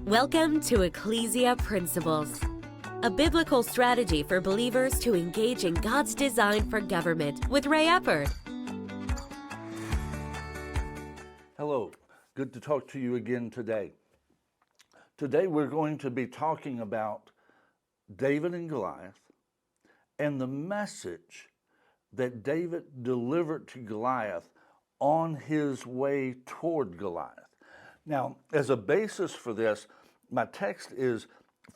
Welcome to Ecclesia Principles, a biblical strategy for believers to engage in God's design for government with Ray Eppard. Hello, good to talk to you again today. Today we're going to be talking about David and Goliath and the message that David delivered to Goliath on his way toward Goliath. Now, as a basis for this, my text is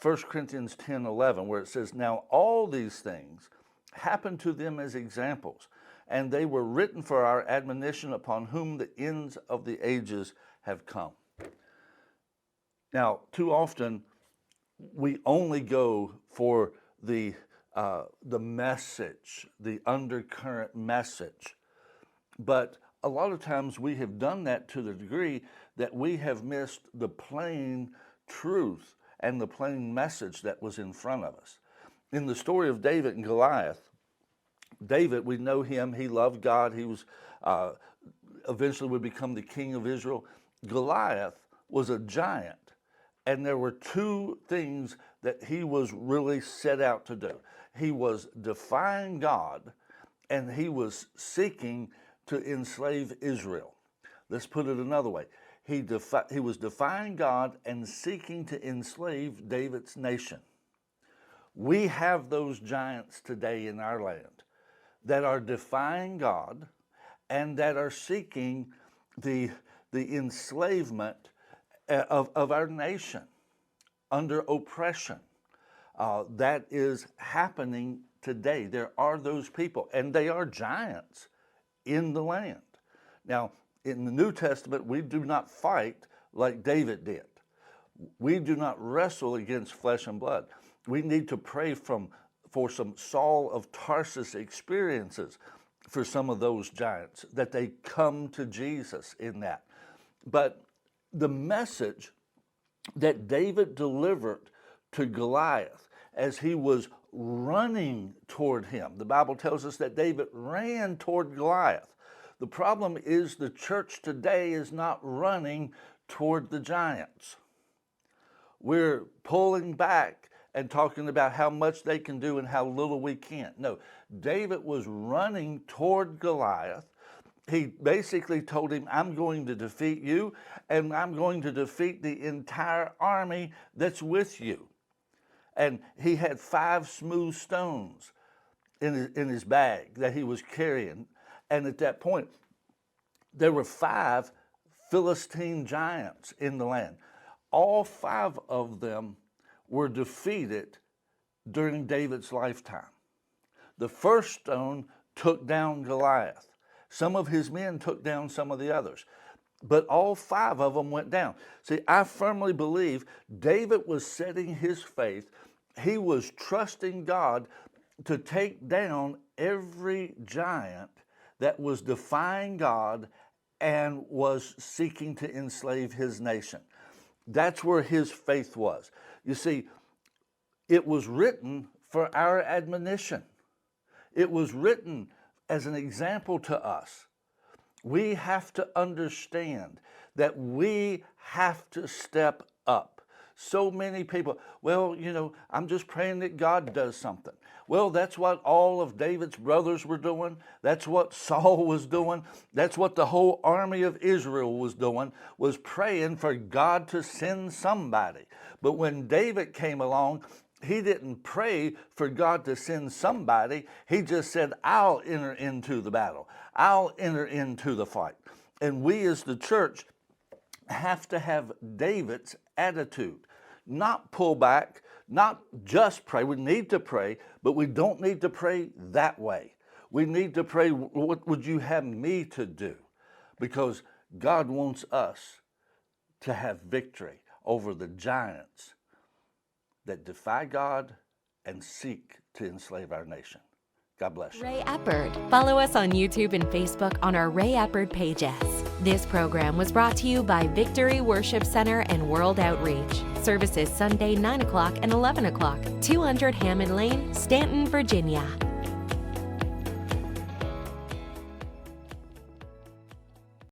1 Corinthians 10:11, where it says, "Now all these things happened to them as examples, and they were written for our admonition, upon whom the ends of the ages have come." Now, too often, we only go for the message, the undercurrent message. But a lot of times we have done that to the degree that we have missed the plain truth and the plain message that was in front of us. In the story of David and Goliath, David, we know him, he loved God, he was eventually would become the king of Israel. Goliath was a giant, and there were two things that he was really set out to do. He was defying God, and he was seeking to enslave Israel. Let's put it another way. He was defying God and seeking to enslave David's nation. We have those giants today in our land that are defying God and that are seeking the enslavement of our nation under oppression. That is happening today. There are those people, and they are giants in the land. Now, in the New Testament, we do not fight like David did. We do not wrestle against flesh and blood. We need to pray for some Saul of Tarsus experiences for some of those giants, that they come to Jesus in that. But the message that David delivered to Goliath as he was running toward him, the Bible tells us that David ran toward Goliath. The problem is the church today is not running toward the giants. We're pulling back and talking about how much they can do and how little we can't. No, David was running toward Goliath. He basically told him, "I'm going to defeat you, and I'm going to defeat the entire army that's with you." And he had 5 smooth stones in his bag that he was carrying. And at that point, there were 5 Philistine giants in the land. All 5 of them were defeated during David's lifetime. The first stone took down Goliath. Some of his men took down some of the others, but all 5 of them went down. See, I firmly believe David was setting his faith. He was trusting God to take down every giant that was defying God and was seeking to enslave his nation. That's where his faith was. You see, it was written for our admonition. It was written as an example to us. We have to understand that we have to step up. So many people, well, I'm just praying that God does something. Well, that's what all of David's brothers were doing. That's what Saul was doing. That's what the whole army of Israel was doing, was praying for God to send somebody. But when David came along, he didn't pray for God to send somebody. He just said, "I'll enter into the battle. I'll enter into the fight." And we as the church have to have David's attitude. Not pull back, not just pray. We need to pray, but we don't need to pray that way. We need to pray, "What would you have me to do?" Because God wants us to have victory over the giants that defy God and seek to enslave our nation. God bless you. Ray Eppard. Follow us on YouTube and Facebook on our Ray Eppard pages. This program was brought to you by Victory Worship Center and World Outreach. Services Sunday 9 o'clock and 11 o'clock, 200 Hammond Lane, Stanton, Virginia.